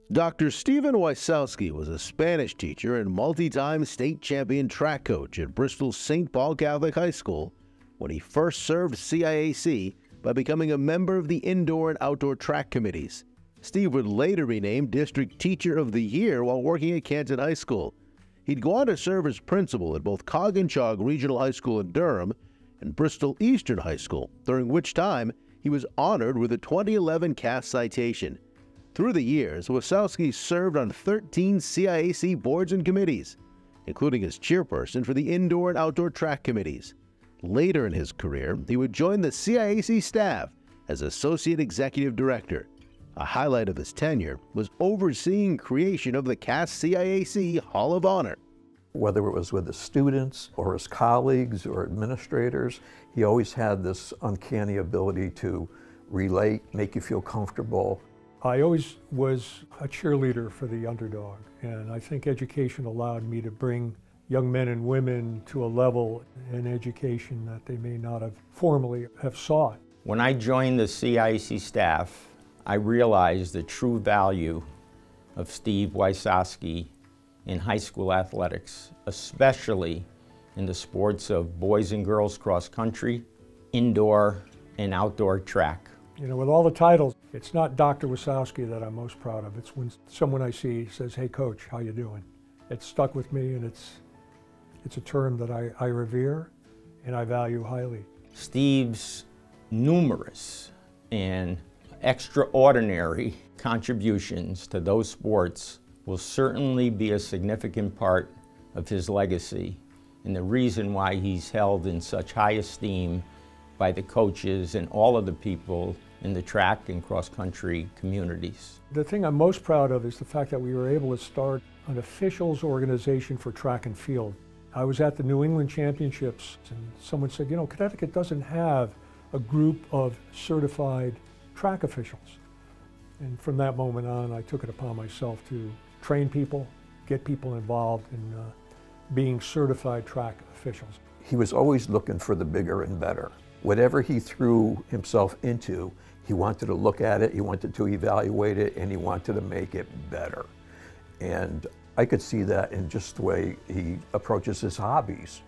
Dr. Stephen Wysowski was a Spanish teacher and multi-time state champion track coach at Bristol's St. Paul Catholic High School when he first served CIAC by becoming a member of the indoor and outdoor track committees. Steve would later be named District Teacher of the Year while working at Canton High School. He'd go on to serve as principal at both Coggins Regional High School in Durham and Bristol Eastern High School, during which time he was honored with a 2011 CAS citation. Through the years, Wysowski served on 13 CIAC boards and committees, including as chairperson for the indoor and outdoor track committees. Later in his career, he would join the CIAC staff as Associate Executive Director. A highlight of his tenure was overseeing creation of the CAS-CIAC Hall of Honor. Whether it was with his students or his colleagues or administrators, he always had this uncanny ability to relate, make you feel comfortable. I always was a cheerleader for the underdog, and I think education allowed me to bring young men and women to a level in education that they may not have formally have sought. When I joined the CIAC staff, I realized the true value of Steve Wysowski in high school athletics, especially in the sports of boys and girls cross country, indoor and outdoor track. You know, with all the titles, it's not Dr. Wysowski that I'm most proud of. It's when someone I see says, "Hey coach, how you doing?" It's stuck with me, and it's a term that I revere and I value highly. Steve's numerous and extraordinary contributions to those sports will certainly be a significant part of his legacy and the reason why he's held in such high esteem by the coaches and all of the people in the track and cross-country communities. The thing I'm most proud of is the fact that we were able to start an officials organization for track and field. I was at the New England Championships and someone said, you know, Connecticut doesn't have a group of certified track officials. And from that moment on, I took it upon myself to train people, get people involved in being certified track officials. He was always looking for the bigger and better. Whatever he threw himself into, he wanted to look at it, he wanted to evaluate it, and he wanted to make it better. And I could see that in just the way he approaches his hobbies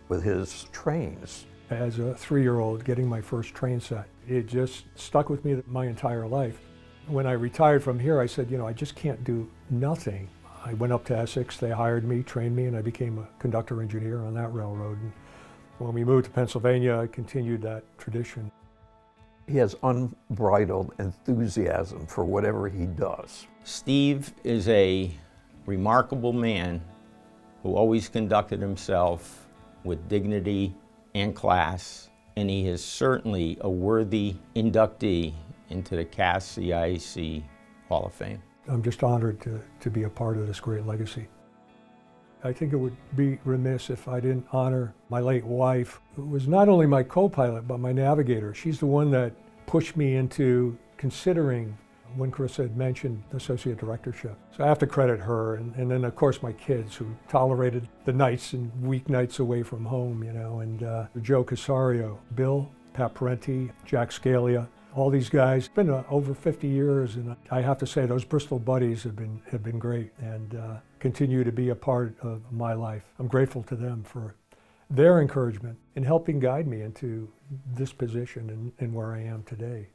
with his trains. As a 3-year-old getting my first train set, it just stuck with me my entire life. When I retired from here, I said, you know, I just can't do nothing. I went up to Essex, they hired me, trained me, and I became a conductor engineer on that railroad. And when we moved to Pennsylvania, I continued that tradition. He has unbridled enthusiasm for whatever he does. Steve is a remarkable man who always conducted himself with dignity and class, and he is certainly a worthy inductee into the CAS-CIAC Hall of Fame. I'm just honored to be a part of this great legacy. I think it would be remiss if I didn't honor my late wife, who was not only my co-pilot, but my navigator. She's the one that pushed me into considering, when Chris had mentioned, the associate directorship. So I have to credit her, and then of course my kids, who tolerated the nights and weeknights away from home, you know, and Joe Casario, Bill, Pat Parenti, Jack Scalia, all these guys. It's been over 50 years, and I have to say those Bristol buddies have been great and continue to be a part of my life. I'm grateful to them for their encouragement in helping guide me into this position and where I am today.